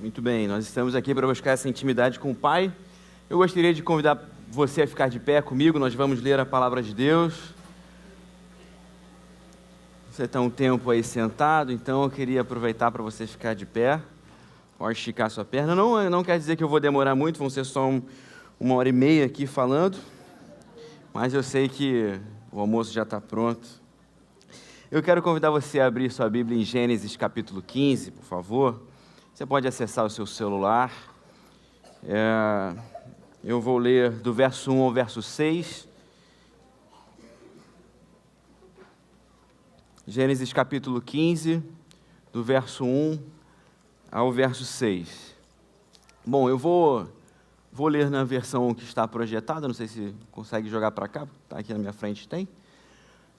Muito bem, nós estamos aqui para buscar essa intimidade com o Pai. Eu gostaria de convidar você a ficar de pé comigo, nós vamos ler a Palavra de Deus. Você está um tempo aí sentado, então eu queria aproveitar para você ficar de pé. Pode esticar sua perna. Não quer dizer que eu vou demorar muito, vão ser só uma hora e meia aqui falando. Mas eu sei que o almoço já está pronto. Eu quero convidar você a abrir sua Bíblia em Gênesis capítulo 15, por favor. Você pode acessar o seu celular. Eu vou ler do verso 1 ao verso 6. Gênesis capítulo 15, do verso 1 ao verso 6. Bom, eu vou ler na versão que está projetada, não sei se consegue jogar para cá, está aqui na minha frente, tem.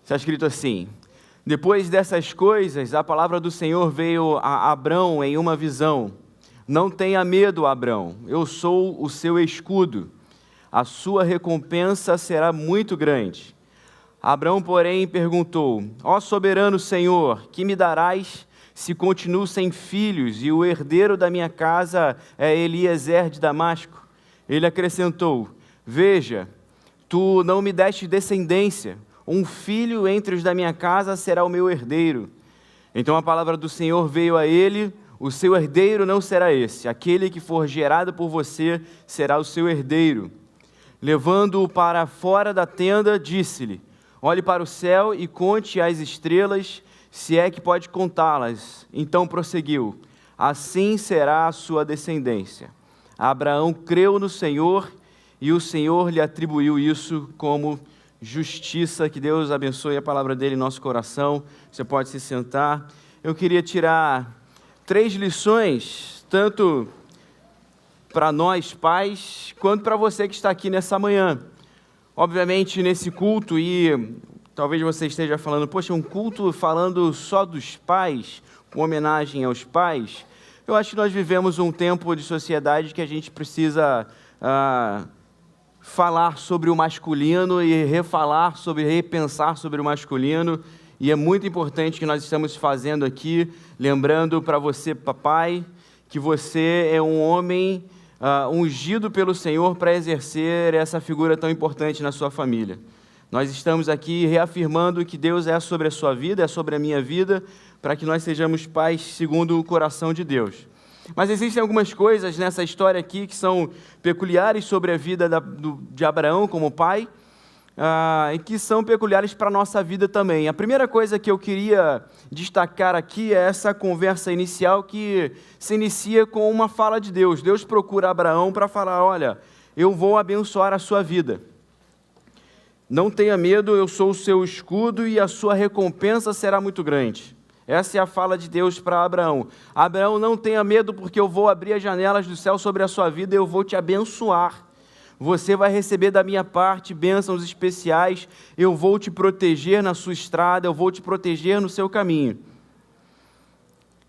Está escrito assim: depois dessas coisas, a palavra do Senhor veio a Abrão em uma visão. Não tenha medo, Abrão, eu sou o seu escudo. A sua recompensa será muito grande. Abrão, porém, perguntou: ó soberano Senhor, que me darás se continuo sem filhos e o herdeiro da minha casa é Eliezer de Damasco? Ele acrescentou: veja, tu não me deste descendência. Um filho entre os da minha casa será o meu herdeiro. Então a palavra do Senhor veio a ele: o seu herdeiro não será esse, aquele que for gerado por você será o seu herdeiro. Levando-o para fora da tenda, disse-lhe: olhe para o céu e conte as estrelas, se é que pode contá-las. Então prosseguiu: assim será a sua descendência. Abraão creu no Senhor e o Senhor lhe atribuiu isso como justiça. Que Deus abençoe a palavra dele em nosso coração. Você pode se sentar. Eu queria tirar 3 lições, tanto para nós pais, quanto para você que está aqui nessa manhã. Obviamente, nesse culto, e talvez você esteja falando: poxa, um culto falando só dos pais, com homenagem aos pais. Eu acho que nós vivemos um tempo de sociedade que a gente precisa falar sobre o masculino e repensar sobre o masculino, e é muito importante que nós estamos fazendo aqui, lembrando para você, papai, que você é um homem ungido pelo Senhor para exercer essa figura tão importante na sua família. Nós estamos aqui reafirmando que Deus é sobre a sua vida, é sobre a minha vida, para que nós sejamos pais segundo o coração de Deus. Mas existem algumas coisas nessa história aqui que são peculiares sobre a vida de Abraão como pai, e que são peculiares para a nossa vida também. A primeira coisa que eu queria destacar aqui é essa conversa inicial que se inicia com uma fala de Deus. Deus procura Abraão para falar: olha, eu vou abençoar a sua vida. Não tenha medo, eu sou o seu escudo e a sua recompensa será muito grande. Essa é a fala de Deus para Abraão. Abraão, não tenha medo, porque eu vou abrir as janelas do céu sobre a sua vida e eu vou te abençoar. Você vai receber da minha parte bênçãos especiais, eu vou te proteger na sua estrada, eu vou te proteger no seu caminho.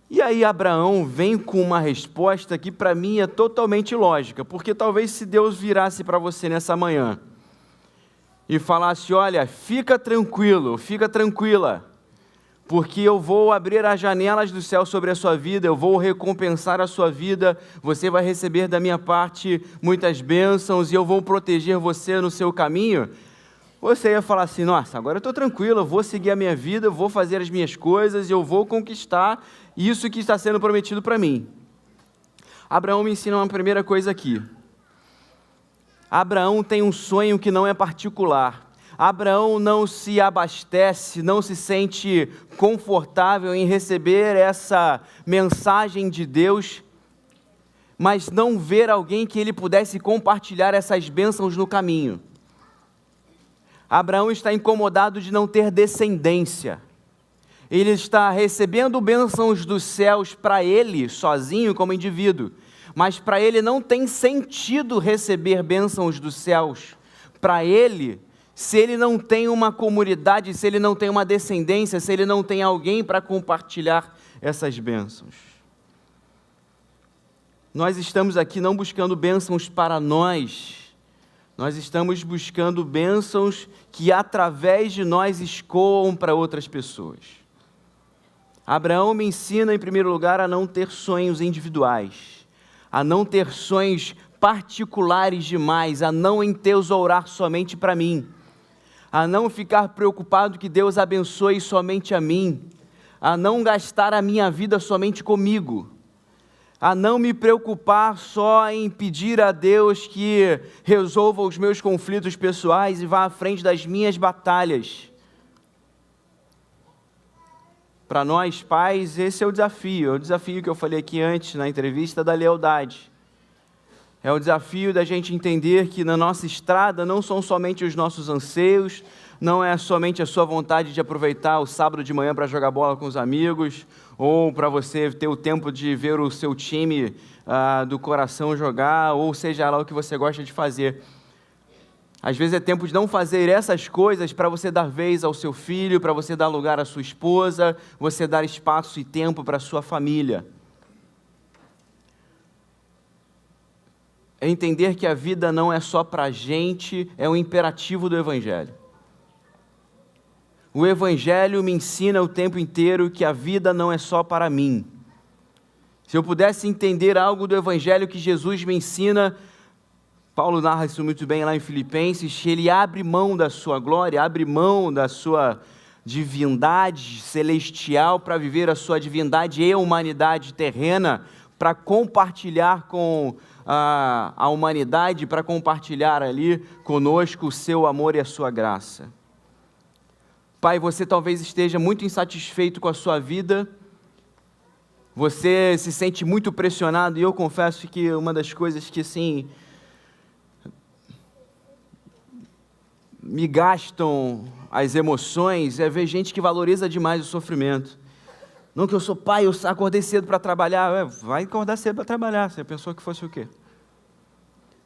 E aí Abraão vem com uma resposta que para mim é totalmente lógica, porque talvez se Deus virasse para você nessa manhã e falasse: olha, fica tranquilo, fica tranquila, porque eu vou abrir as janelas do céu sobre a sua vida, eu vou recompensar a sua vida, você vai receber da minha parte muitas bênçãos e eu vou proteger você no seu caminho, você ia falar assim: nossa, agora eu estou tranquilo, eu vou seguir a minha vida, eu vou fazer as minhas coisas, eu vou conquistar isso que está sendo prometido para mim. Abraão me ensina uma primeira coisa aqui. Abraão tem um sonho que não é particular. Abraão não se abastece, não se sente confortável em receber essa mensagem de Deus, mas não ver alguém que ele pudesse compartilhar essas bênçãos no caminho. Abraão está incomodado de não ter descendência. Ele está recebendo bênçãos dos céus para ele, sozinho, como indivíduo, mas para ele não tem sentido receber bênçãos dos céus. Para ele, se ele não tem uma comunidade, se ele não tem uma descendência, se ele não tem alguém para compartilhar essas bênçãos. Nós estamos aqui não buscando bênçãos para nós, nós estamos buscando bênçãos que através de nós escoam para outras pessoas. Abraão me ensina, em primeiro lugar, a não ter sonhos individuais. a não ter sonhos particulares demais, a não entesourar somente para mim, a não ficar preocupado que Deus abençoe somente a mim, a não gastar a minha vida somente comigo, a não me preocupar só em pedir a Deus que resolva os meus conflitos pessoais e vá à frente das minhas batalhas. Para nós, pais, esse é o desafio que eu falei aqui antes, na entrevista, da lealdade. É o desafio da gente entender que na nossa estrada não são somente os nossos anseios, não é somente a sua vontade de aproveitar o sábado de manhã para jogar bola com os amigos, ou para você ter o tempo de ver o seu time do coração jogar, ou seja lá o que você gosta de fazer. Às vezes é tempo de não fazer essas coisas para você dar vez ao seu filho, para você dar lugar à sua esposa, você dar espaço e tempo para a sua família. É entender que a vida não é só para a gente, é um imperativo do Evangelho. O Evangelho me ensina o tempo inteiro que a vida não é só para mim. Se eu pudesse entender algo do Evangelho que Jesus me ensina, Paulo narra isso muito bem lá em Filipenses, que ele abre mão da sua glória, abre mão da sua divindade celestial para viver a sua divindade e humanidade terrena, para compartilhar com a humanidade, para compartilhar ali conosco o seu amor e a sua graça. Pai, você talvez esteja muito insatisfeito com a sua vida, você se sente muito pressionado, e eu confesso que uma das coisas que, assim, me gastam as emoções é ver gente que valoriza demais o sofrimento. Não que eu sou pai, eu acordei cedo para trabalhar. Vai acordar cedo para trabalhar, você pensou que fosse o quê?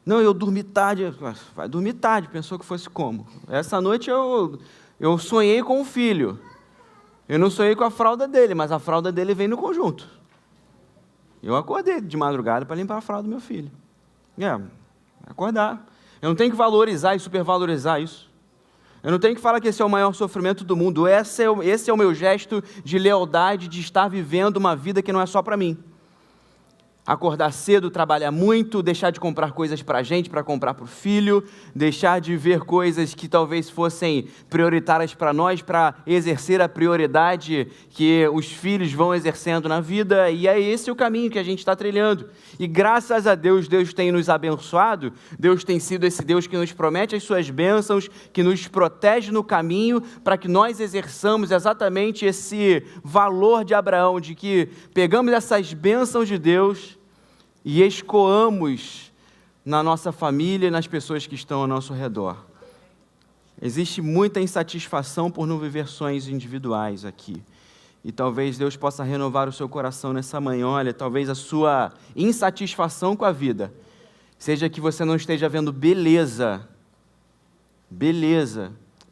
Não, eu dormi tarde. Vai dormir tarde, pensou que fosse como? Essa noite eu sonhei com o filho. Eu não sonhei com a fralda dele, mas a fralda dele vem no conjunto. Eu acordei de madrugada para limpar a fralda do meu filho. Acordar. Eu não tenho que valorizar e supervalorizar isso. Eu não tenho que falar que esse é o maior sofrimento do mundo. Esse é o meu gesto de lealdade, de estar vivendo uma vida que não é só para mim. Acordar cedo, trabalhar muito, deixar de comprar coisas para a gente, para comprar para o filho, deixar de ver coisas que talvez fossem prioritárias para nós, para exercer a prioridade que os filhos vão exercendo na vida, e é esse o caminho que a gente está trilhando. E graças a Deus, Deus tem nos abençoado, Deus tem sido esse Deus que nos promete as suas bênçãos, que nos protege no caminho, para que nós exerçamos exatamente esse valor de Abraão, de que pegamos essas bênçãos de Deus e escoamos na nossa família e nas pessoas que estão ao nosso redor. Existe muita insatisfação por não viver sonhos individuais aqui. E talvez Deus possa renovar o seu coração nessa manhã. Olha, talvez a sua insatisfação com a vida seja que você não esteja vendo beleza,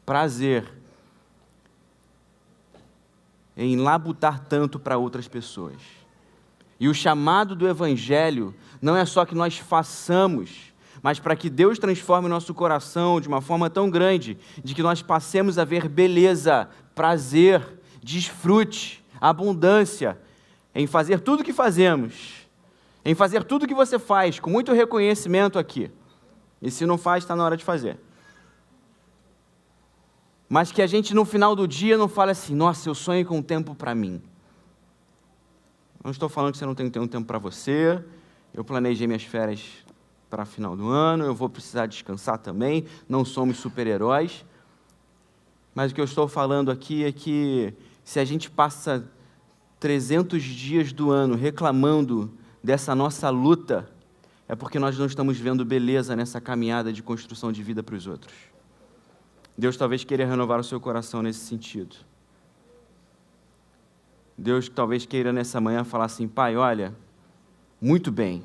prazer em labutar tanto para outras pessoas. E o chamado do Evangelho não é só que nós façamos, mas para que Deus transforme o nosso coração de uma forma tão grande, de que nós passemos a ver beleza, prazer, desfrute, abundância, em fazer tudo o que fazemos, em fazer tudo o que você faz, com muito reconhecimento aqui. E se não faz, está na hora de fazer. Mas que a gente no final do dia não fale assim, nossa, eu sonho com um tempo para mim. Não estou falando que você não tem que ter um tempo para você, eu planejei minhas férias para final do ano, eu vou precisar descansar também, não somos super-heróis, mas o que eu estou falando aqui é que se a gente passa 300 dias do ano reclamando dessa nossa luta, é porque nós não estamos vendo beleza nessa caminhada de construção de vida para os outros. Deus talvez queira renovar o seu coração nesse sentido. Deus talvez queira nessa manhã falar assim, pai, olha, muito bem,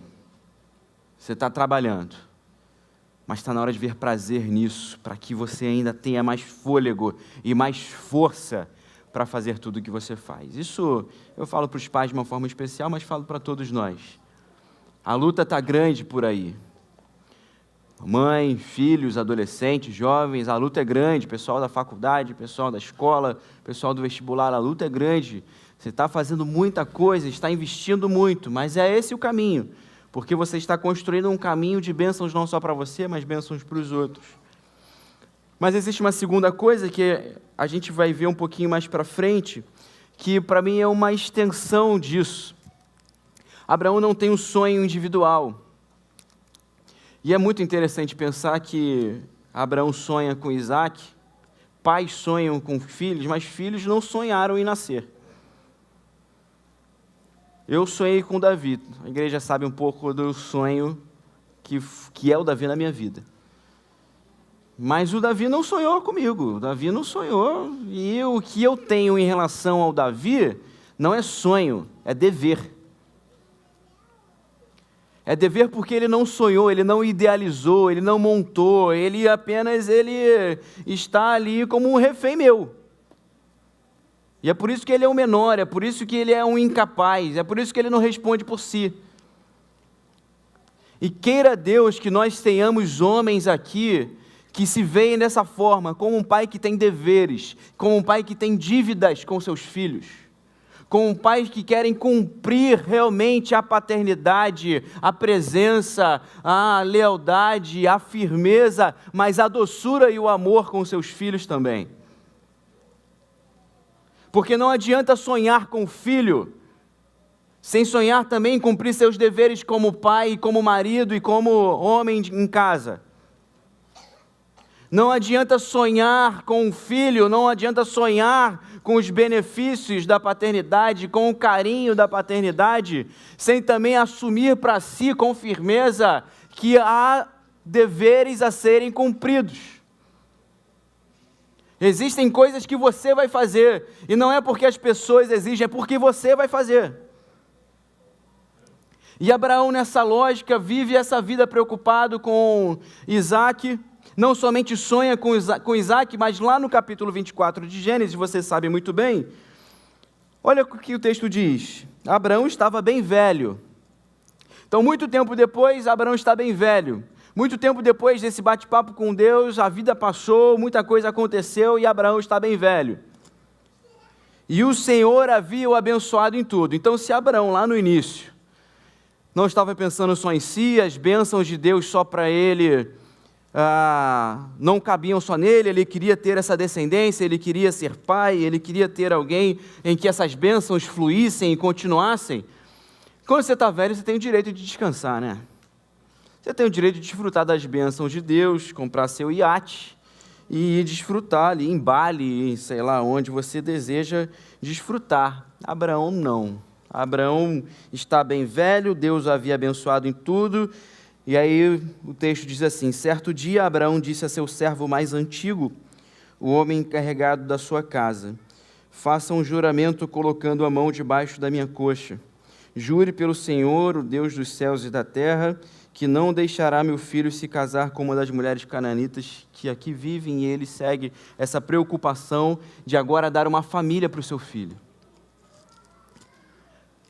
você está trabalhando, mas está na hora de ver prazer nisso, para que você ainda tenha mais fôlego e mais força para fazer tudo o que você faz. Isso eu falo para os pais de uma forma especial, mas falo para todos nós. A luta está grande por aí. Mãe, filhos, adolescentes, jovens, a luta é grande, pessoal da faculdade, pessoal da escola, pessoal do vestibular, a luta é grande. Você está fazendo muita coisa, está investindo muito, mas é esse o caminho. porque você está construindo um caminho de bênçãos não só para você, mas bênçãos para os outros. Mas existe uma segunda coisa que a gente vai ver um pouquinho mais para frente, que para mim é uma extensão disso. Abraão não tem um sonho individual. E é muito interessante pensar que Abraão sonha com Isaac, pais sonham com filhos, mas filhos não sonharam em nascer. Eu sonhei com Davi. A igreja sabe um pouco do sonho que é o Davi na minha vida. Mas o Davi não sonhou comigo. O Davi não sonhou. E o que eu tenho em relação ao Davi não é sonho, é dever. É dever porque ele não sonhou, ele não idealizou, ele não montou, ele está ali como um refém meu. E é por isso que ele é o menor, é por isso que ele é um incapaz, é por isso que ele não responde por si. E queira Deus que nós tenhamos homens aqui que se veem dessa forma, como um pai que tem deveres, como um pai que tem dívidas com seus filhos, como pais que querem cumprir realmente a paternidade, a presença, a lealdade, a firmeza, mas a doçura e o amor com seus filhos também. Porque não adianta sonhar com o filho, sem sonhar também em cumprir seus deveres como pai, como marido e como homem em casa. Não adianta sonhar com o filho, não adianta sonhar com os benefícios da paternidade, com o carinho da paternidade, sem também assumir para si com firmeza que há deveres a serem cumpridos. Existem coisas que você vai fazer, e não é porque as pessoas exigem, é porque você vai fazer. E Abraão, nessa lógica, vive essa vida preocupado com Isaac. Não somente sonha com Isaac, mas lá no capítulo 24 de Gênesis, você sabe muito bem, olha o que o texto diz: Abraão estava bem velho. Então, muito tempo depois, Abraão está bem velho. Muito tempo depois desse bate-papo com Deus, a vida passou, muita coisa aconteceu e Abraão está bem velho. E o Senhor havia o abençoado em tudo. Então, se Abraão, lá no início, não estava pensando só em si, as bênçãos de Deus só para ele não cabiam só nele, ele queria ter essa descendência, ele queria ser pai, ele queria ter alguém em que essas bênçãos fluíssem e continuassem. Quando você está velho, você tem o direito de descansar, né? Você tem o direito de desfrutar das bênçãos de Deus, comprar seu iate e desfrutar ali em Bali, sei lá onde você deseja desfrutar. Abraão não. Abraão está bem velho, Deus o havia abençoado em tudo. E aí o texto diz assim: certo dia Abraão disse a seu servo mais antigo, o homem encarregado da sua casa: faça um juramento colocando a mão debaixo da minha coxa. Jure pelo Senhor, o Deus dos céus e da terra, que não deixará meu filho se casar com uma das mulheres cananitas que aqui vivem. E ele segue essa preocupação de agora dar uma família para o seu filho.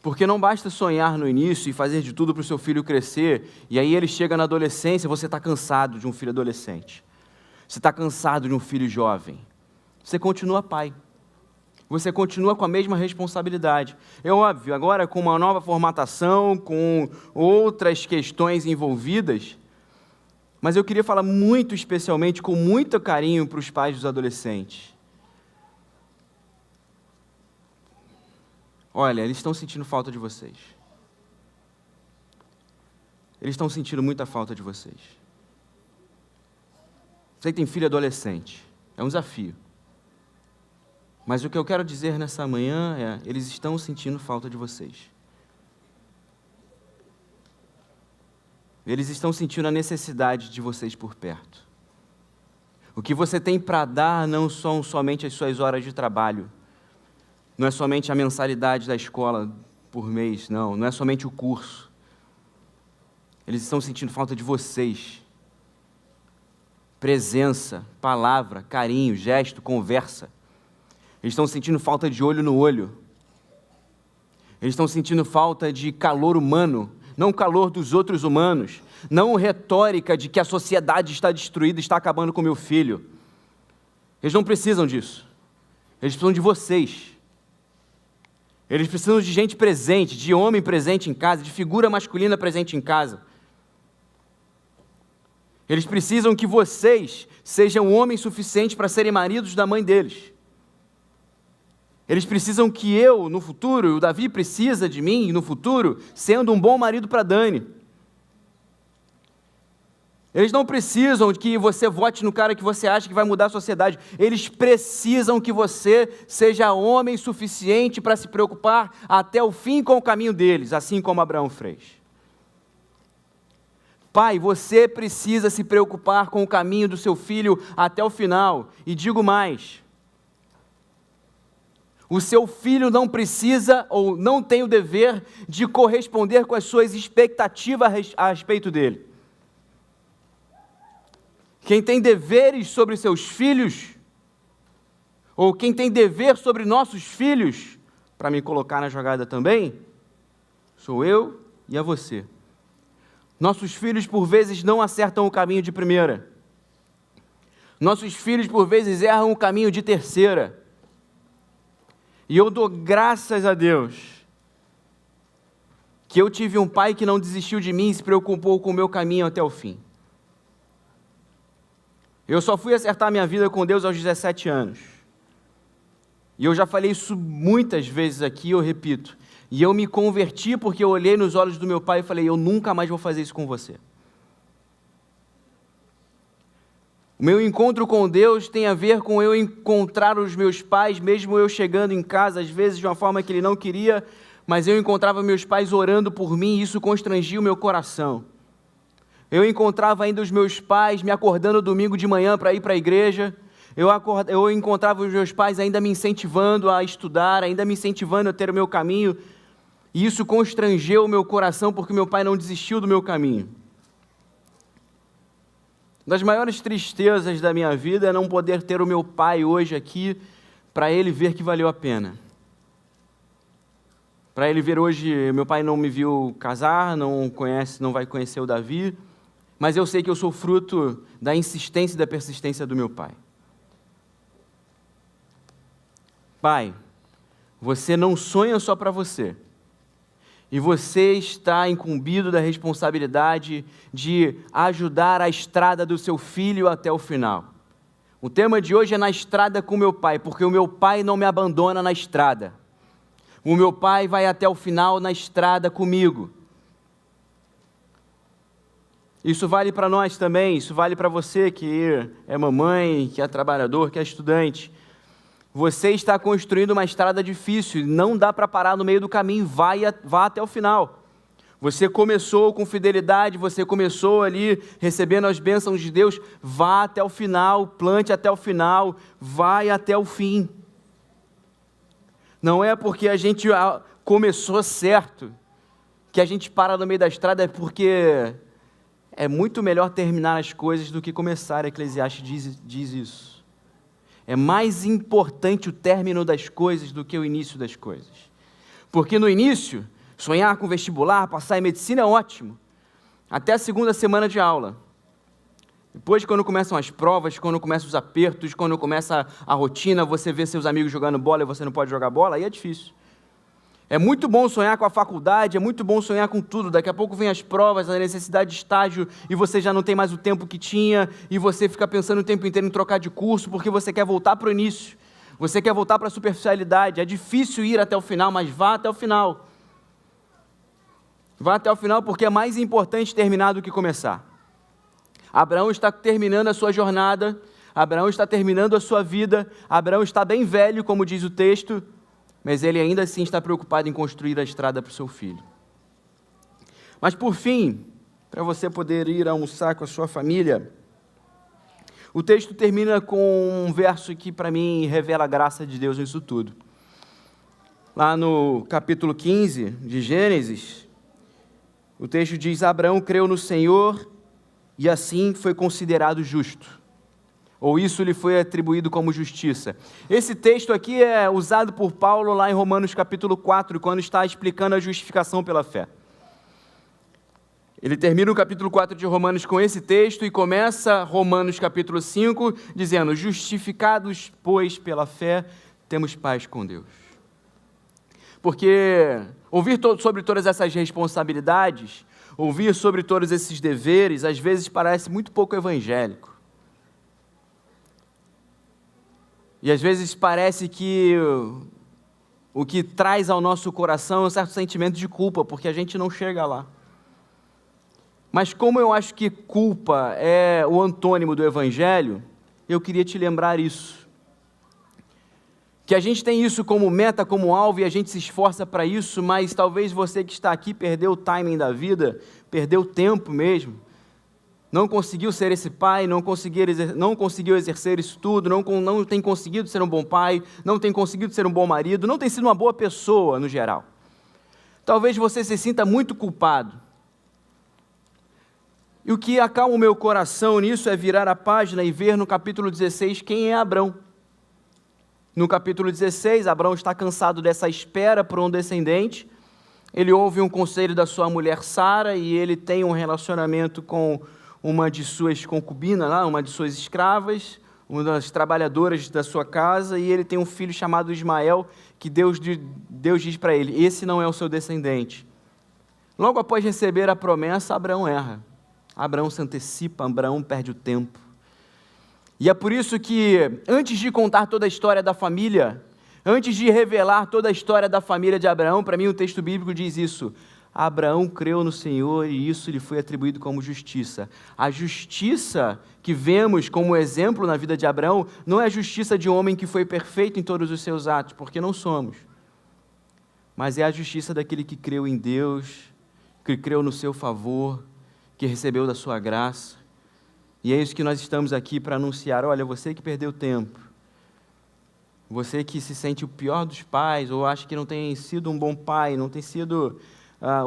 Porque não basta sonhar no início e fazer de tudo para o seu filho crescer, e aí ele chega na adolescência, você está cansado de um filho adolescente. Você está cansado de um filho jovem. Você continua pai. Você continua com a mesma responsabilidade. É óbvio, agora com uma nova formatação, com outras questões envolvidas, mas eu queria falar muito especialmente, com muito carinho para os pais dos adolescentes. Olha, eles estão sentindo falta de vocês. Eles estão sentindo muita falta de vocês. Você que tem filho adolescente, é um desafio. Mas o que eu quero dizer nessa manhã é: eles estão sentindo falta de vocês. Eles estão sentindo a necessidade de vocês por perto. O que você tem para dar não são somente as suas horas de trabalho, não é somente a mensalidade da escola por mês, não é somente o curso. Eles estão sentindo falta de vocês. Presença, palavra, carinho, gesto, conversa. Eles estão sentindo falta de olho no olho. Eles estão sentindo falta de calor humano, não o calor dos outros humanos, não retórica de que a sociedade está destruída, está acabando com meu filho. Eles não precisam disso. Eles precisam de vocês. Eles precisam de gente presente, de homem presente em casa, de figura masculina presente em casa. Eles precisam que vocês sejam homens suficientes para serem maridos da mãe deles. Eles precisam que eu, no futuro, o Davi precisa de mim, no futuro, sendo um bom marido para Dani. Eles não precisam que você vote no cara que você acha que vai mudar a sociedade. Eles precisam que você seja homem suficiente para se preocupar até o fim com o caminho deles, assim como Abraão fez. Pai, você precisa se preocupar com o caminho do seu filho até o final. E digo mais, o seu filho não precisa ou não tem o dever de corresponder com as suas expectativas a respeito dele. Quem tem deveres sobre seus filhos, ou quem tem dever sobre nossos filhos, para me colocar na jogada também, sou eu e é você. Nossos filhos, por vezes, não acertam o caminho de primeira. Nossos filhos, por vezes, erram o caminho de terceira. E eu dou graças a Deus que eu tive um pai que não desistiu de mim e se preocupou com o meu caminho até o fim. Eu só fui acertar minha vida com Deus aos 17 anos. E eu já falei isso muitas vezes aqui, eu repito. E eu me converti porque eu olhei nos olhos do meu pai e falei, eu nunca mais vou fazer isso com você. O meu encontro com Deus tem a ver com eu encontrar os meus pais, mesmo eu chegando em casa, às vezes de uma forma que ele não queria, mas eu encontrava meus pais orando por mim e isso constrangia o meu coração. Eu encontrava ainda os meus pais me acordando domingo de manhã para ir para a igreja. Eu encontrava os meus pais ainda me incentivando a estudar, ainda me incentivando a ter o meu caminho. E isso constrangeu o meu coração porque meu pai não desistiu do meu caminho. Uma das maiores tristezas da minha vida é não poder ter o meu pai hoje aqui para ele ver que valeu a pena. Para ele ver hoje, meu pai não me viu casar, não vai conhecer o Davi, mas eu sei que eu sou fruto da insistência e da persistência do meu pai. Pai, você não sonha só para você. E você está incumbido da responsabilidade de ajudar a estrada do seu filho até o final. O tema de hoje é na estrada com meu pai, porque o meu pai não me abandona na estrada. O meu pai vai até o final na estrada comigo. Isso vale para nós também, isso vale para você que é mamãe, que é trabalhador, que é estudante. Você está construindo uma estrada difícil, não dá para parar no meio do caminho, vá até o final. Você começou com fidelidade, você começou ali recebendo as bênçãos de Deus, vá até o final, plante até o final, vai até o fim. Não é porque a gente começou certo, que a gente para no meio da estrada, é porque é muito melhor terminar as coisas do que começar, Eclesiastes diz isso. É mais importante o término das coisas do que o início das coisas. Porque no início, sonhar com vestibular, passar em medicina é ótimo. Até a segunda semana de aula. Depois, quando começam as provas, quando começam os apertos, quando começa a rotina, você vê seus amigos jogando bola e você não pode jogar bola, aí é difícil. É muito bom sonhar com a faculdade, é muito bom sonhar com tudo. Daqui a pouco vem as provas, a necessidade de estágio, e você já não tem mais o tempo que tinha, e você fica pensando o tempo inteiro em trocar de curso, porque você quer voltar para o início, você quer voltar para a superficialidade. É difícil ir até o final, mas vá até o final. Vá até o final, porque é mais importante terminar do que começar. Abraão está terminando a sua jornada, Abraão está terminando a sua vida, Abraão está bem velho, como diz o texto, mas ele ainda assim está preocupado em construir a estrada para o seu filho. Mas por fim, para você poder ir almoçar com a sua família, o texto termina com um verso que para mim revela a graça de Deus nisso tudo. Lá no capítulo 15 de Gênesis, o texto diz: Abraão creu no Senhor e assim foi considerado justo. Ou isso lhe foi atribuído como justiça. Esse texto aqui é usado por Paulo lá em Romanos capítulo 4, quando está explicando a justificação pela fé. Ele termina o capítulo 4 de Romanos com esse texto e começa Romanos capítulo 5 dizendo: justificados, pois, pela fé, temos paz com Deus. Porque ouvir sobre todas essas responsabilidades, ouvir sobre todos esses deveres, às vezes parece muito pouco evangélico. E às vezes parece que o que traz ao nosso coração é um certo sentimento de culpa, porque a gente não chega lá. Mas como eu acho que culpa é o antônimo do evangelho, eu queria te lembrar isso. Que a gente tem isso como meta, como alvo, e a gente se esforça para isso, mas talvez você que está aqui perdeu o timing da vida, perdeu o tempo mesmo, não conseguiu ser esse pai, não conseguiu exercer isso tudo, não tem conseguido ser um bom pai, não tem conseguido ser um bom marido, não tem sido uma boa pessoa no geral. Talvez você se sinta muito culpado. E o que acalma o meu coração nisso é virar a página e ver no capítulo 16 quem é Abrão. No capítulo 16, Abrão está cansado dessa espera por um descendente. Ele ouve um conselho da sua mulher Sara e ele tem um relacionamento com uma de suas concubinas, uma de suas escravas, uma das trabalhadoras da sua casa, e ele tem um filho chamado Ismael, que Deus diz para ele, esse não é o seu descendente. Logo após receber a promessa, Abrão erra. Abraão se antecipa, Abraão perde o tempo. E é por isso que, antes de contar toda a história da família, antes de revelar toda a história da família de Abraão, para mim o texto bíblico diz isso: Abraão creu no Senhor e isso lhe foi atribuído como justiça. A justiça que vemos como exemplo na vida de Abraão não é a justiça de um homem que foi perfeito em todos os seus atos, porque não somos. Mas é a justiça daquele que creu em Deus, que creu no seu favor, que recebeu da sua graça. E é isso que nós estamos aqui para anunciar. Olha, você que perdeu tempo, você que se sente o pior dos pais, ou acha que não tem sido um bom pai, não tem sido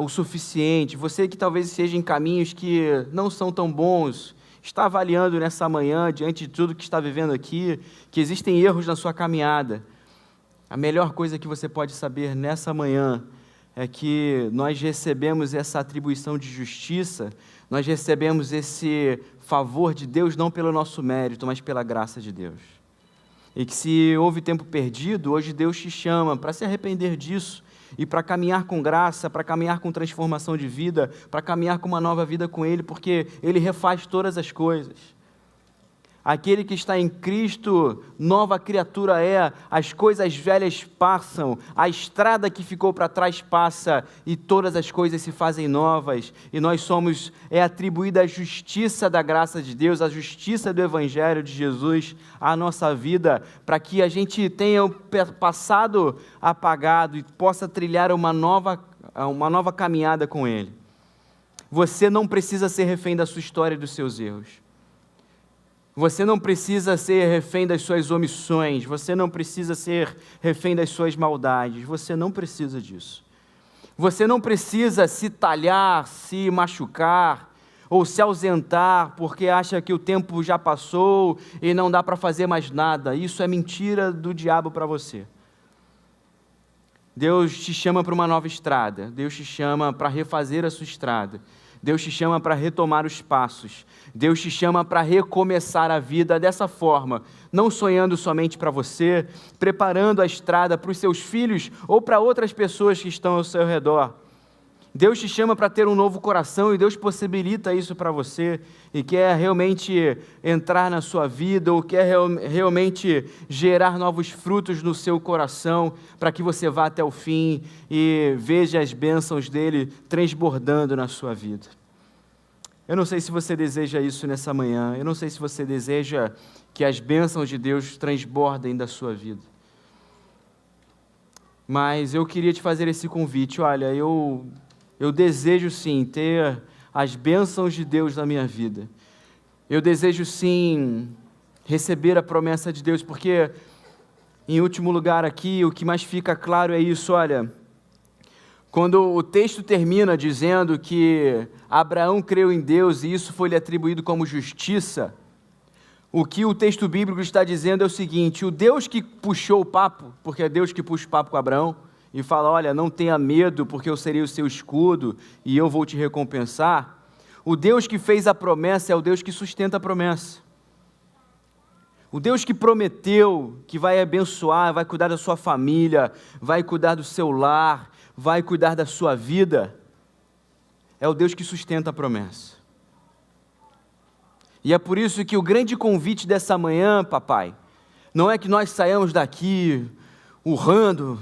o suficiente, você que talvez esteja em caminhos que não são tão bons, está avaliando nessa manhã, diante de tudo que está vivendo aqui, que existem erros na sua caminhada. A melhor coisa que você pode saber nessa manhã é que nós recebemos essa atribuição de justiça, nós recebemos esse favor de Deus não pelo nosso mérito, mas pela graça de Deus. E que se houve tempo perdido, hoje Deus te chama para se arrepender disso e para caminhar com graça, para caminhar com transformação de vida, para caminhar com uma nova vida com Ele, porque Ele refaz todas as coisas. Aquele que está em Cristo, nova criatura é, as coisas velhas passam, a estrada que ficou para trás passa e todas as coisas se fazem novas, e nós é atribuída a justiça da graça de Deus, a justiça do Evangelho de Jesus à nossa vida, para que a gente tenha o passado apagado e possa trilhar uma nova caminhada com Ele. Você não precisa ser refém da sua história e dos seus erros. Você não precisa ser refém das suas omissões, você não precisa ser refém das suas maldades, você não precisa disso. Você não precisa se talhar, se machucar ou se ausentar porque acha que o tempo já passou e não dá para fazer mais nada. Isso é mentira do diabo para você. Deus te chama para uma nova estrada, Deus te chama para refazer a sua estrada. Deus te chama para retomar os passos. Deus te chama para recomeçar a vida dessa forma, não sonhando somente para você, preparando a estrada para os seus filhos ou para outras pessoas que estão ao seu redor. Deus te chama para ter um novo coração e Deus possibilita isso para você e quer realmente entrar na sua vida ou quer realmente gerar novos frutos no seu coração para que você vá até o fim e veja as bênçãos dele transbordando na sua vida. Eu não sei se você deseja isso nessa manhã, eu não sei se você deseja que as bênçãos de Deus transbordem da sua vida. Mas eu queria te fazer esse convite, olha, eu desejo sim ter as bênçãos de Deus na minha vida. Eu desejo sim receber a promessa de Deus, porque, em último lugar aqui, o que mais fica claro é isso, olha, quando o texto termina dizendo que Abraão creu em Deus e isso foi-lhe atribuído como justiça, o que o texto bíblico está dizendo é o seguinte: o Deus que puxou o papo, porque é Deus que puxa o papo com Abraão, e fala, olha, não tenha medo, porque eu serei o seu escudo e eu vou te recompensar. O Deus que fez a promessa é o Deus que sustenta a promessa. O Deus que prometeu que vai abençoar, vai cuidar da sua família, vai cuidar do seu lar, vai cuidar da sua vida, é o Deus que sustenta a promessa. E é por isso que o grande convite dessa manhã, papai, não é que nós saiamos daqui urrando,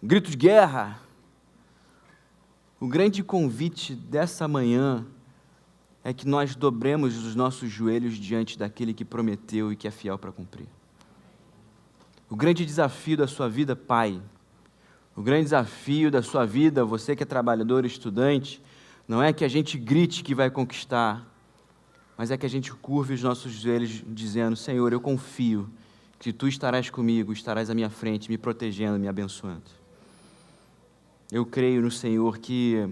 grito de guerra. O grande convite dessa manhã é que nós dobremos os nossos joelhos diante daquele que prometeu e que é fiel para cumprir. O grande desafio da sua vida, pai, o grande desafio da sua vida, você que é trabalhador, estudante, não é que a gente grite que vai conquistar, mas é que a gente curve os nossos joelhos dizendo: Senhor, eu confio que Tu estarás comigo, estarás à minha frente, me protegendo, me abençoando. Eu creio no Senhor que,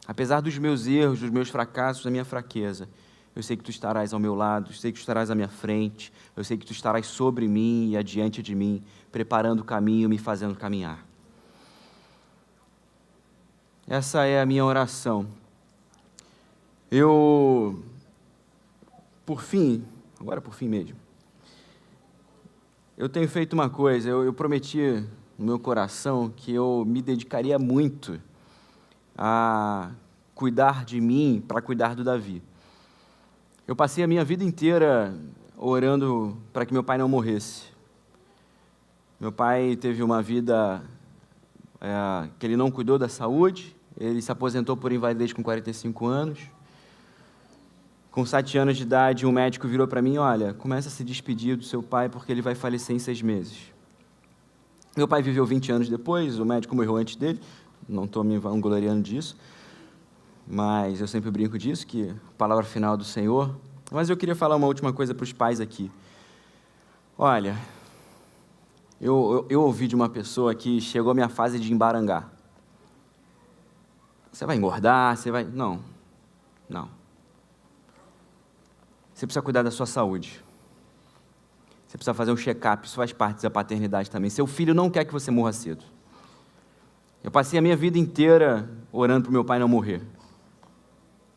apesar dos meus erros, dos meus fracassos, da minha fraqueza, eu sei que Tu estarás ao meu lado, eu sei que Tu estarás à minha frente, eu sei que Tu estarás sobre mim e adiante de mim, preparando o caminho, me fazendo caminhar. Essa é a minha oração. Por fim mesmo, eu tenho feito uma coisa, eu prometi no meu coração que eu me dedicaria muito a cuidar de mim para cuidar do Davi. Eu passei a minha vida inteira orando para que meu pai não morresse. Meu pai teve uma vida que ele não cuidou da saúde, ele se aposentou por invalidez com 45 anos. Com 7 anos de idade, um médico virou para mim: olha, começa a se despedir do seu pai porque ele vai falecer em 6 meses. Meu pai viveu 20 anos depois, o médico morreu antes dele, não estou me vangloriando disso, mas eu sempre brinco disso, que a palavra final do Senhor. Mas eu queria falar uma última coisa para os pais aqui. Olha, eu ouvi de uma pessoa que chegou a minha fase de embarangar. Você vai engordar, você vai... Não. Você precisa cuidar da sua saúde. Você precisa fazer um check-up, isso faz parte da paternidade também. Seu filho não quer que você morra cedo. Eu passei a minha vida inteira orando para o meu pai não morrer.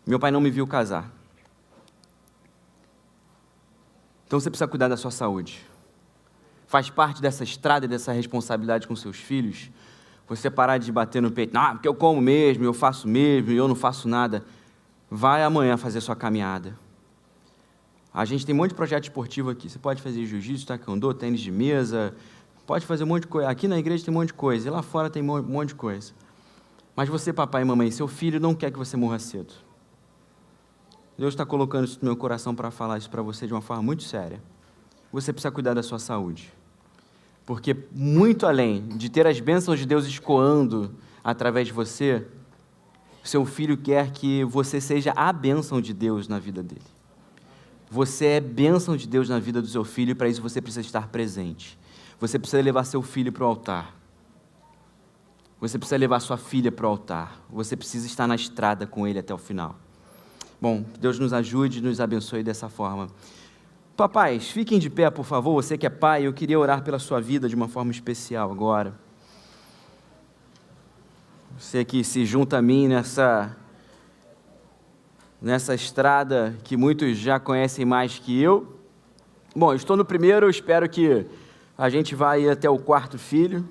Meu pai não me viu casar. Então você precisa cuidar da sua saúde. Faz parte dessa estrada e dessa responsabilidade com seus filhos, você parar de bater no peito: não, porque eu como mesmo, eu faço mesmo, eu não faço nada. Vai amanhã fazer sua caminhada. A gente tem um monte de projeto esportivo aqui. Você pode fazer jiu-jitsu, taekwondo, tênis de mesa, pode fazer um monte de coisa. Aqui na igreja tem um monte de coisa, e lá fora tem um monte de coisa. Mas você, papai e mamãe, seu filho não quer que você morra cedo. Deus está colocando isso no meu coração para falar isso para você de uma forma muito séria. Você precisa cuidar da sua saúde. Porque muito além de ter as bênçãos de Deus escoando através de você, seu filho quer que você seja a bênção de Deus na vida dele. Você é bênção de Deus na vida do seu filho, e para isso você precisa estar presente. Você precisa levar seu filho para o altar. Você precisa levar sua filha para o altar. Você precisa estar na estrada com ele até o final. Bom, que Deus nos ajude e nos abençoe dessa forma. Papais, fiquem de pé, por favor. Você que é pai, eu queria orar pela sua vida de uma forma especial agora. Você que se junta a mim nessa estrada que muitos já conhecem mais que eu. Bom, eu estou no primeiro, eu espero que a gente vá ir até o 4º filho.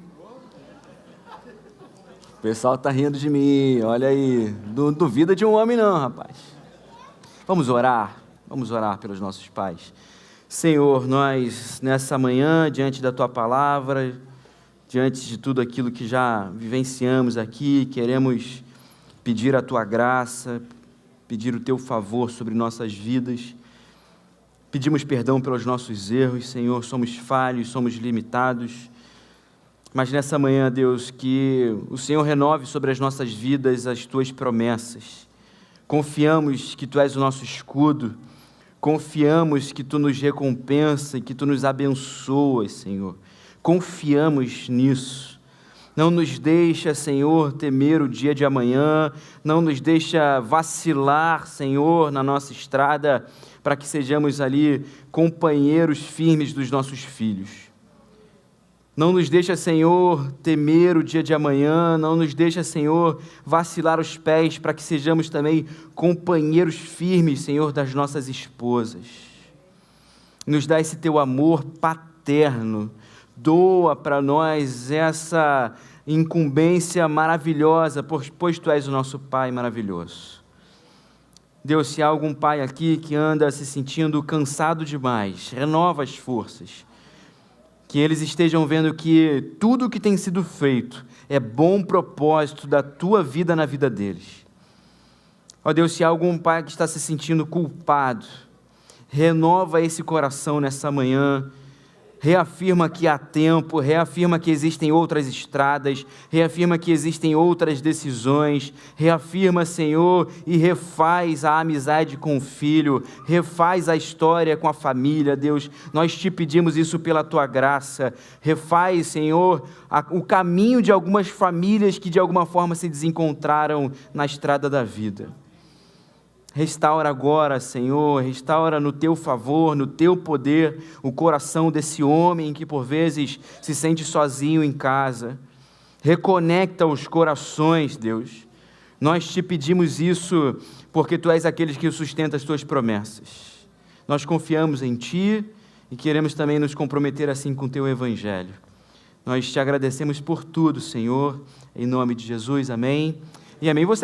O pessoal está rindo de mim, olha aí. Não duvida de um homem não, rapaz. Vamos orar pelos nossos pais. Senhor, nós nessa manhã, diante da Tua palavra, diante de tudo aquilo que já vivenciamos aqui, queremos pedir a Tua graça, pedir o Teu favor sobre nossas vidas. Pedimos perdão pelos nossos erros, Senhor, somos falhos, somos limitados, mas nessa manhã, Deus, que o Senhor renove sobre as nossas vidas as Tuas promessas. Confiamos que Tu és o nosso escudo, confiamos que Tu nos recompensa e que Tu nos abençoas, Senhor. Confiamos nisso. Não nos deixa, Senhor, temer o dia de amanhã, não nos deixa vacilar, Senhor, na nossa estrada, para que sejamos ali companheiros firmes dos nossos filhos. Não nos deixa, Senhor, temer o dia de amanhã, não nos deixa, Senhor, vacilar os pés, para que sejamos também companheiros firmes, Senhor, das nossas esposas. nos dá esse teu amor paterno, doa para nós essa incumbência maravilhosa, pois tu és o nosso Pai maravilhoso. Deus, se há algum pai aqui que anda se sentindo cansado demais, renova as forças, que eles estejam vendo que tudo o que tem sido feito é bom propósito da tua vida na vida deles. Ó Deus, se há algum pai que está se sentindo culpado, renova esse coração nessa manhã, reafirma que há tempo, reafirma que existem outras estradas, reafirma que existem outras decisões, reafirma, Senhor, e refaz a amizade com o filho, refaz a história com a família, Deus, nós te pedimos isso pela tua graça, refaz, Senhor, o caminho de algumas famílias que de alguma forma se desencontraram na estrada da vida. Restaura agora, Senhor, restaura no teu favor, no teu poder, o coração desse homem que por vezes se sente sozinho em casa. Reconecta os corações, Deus. Nós te pedimos isso porque tu és aquele que sustenta as tuas promessas. Nós confiamos em ti e queremos também nos comprometer assim com o teu evangelho. Nós te agradecemos por tudo, Senhor, em nome de Jesus, amém. E amém. Você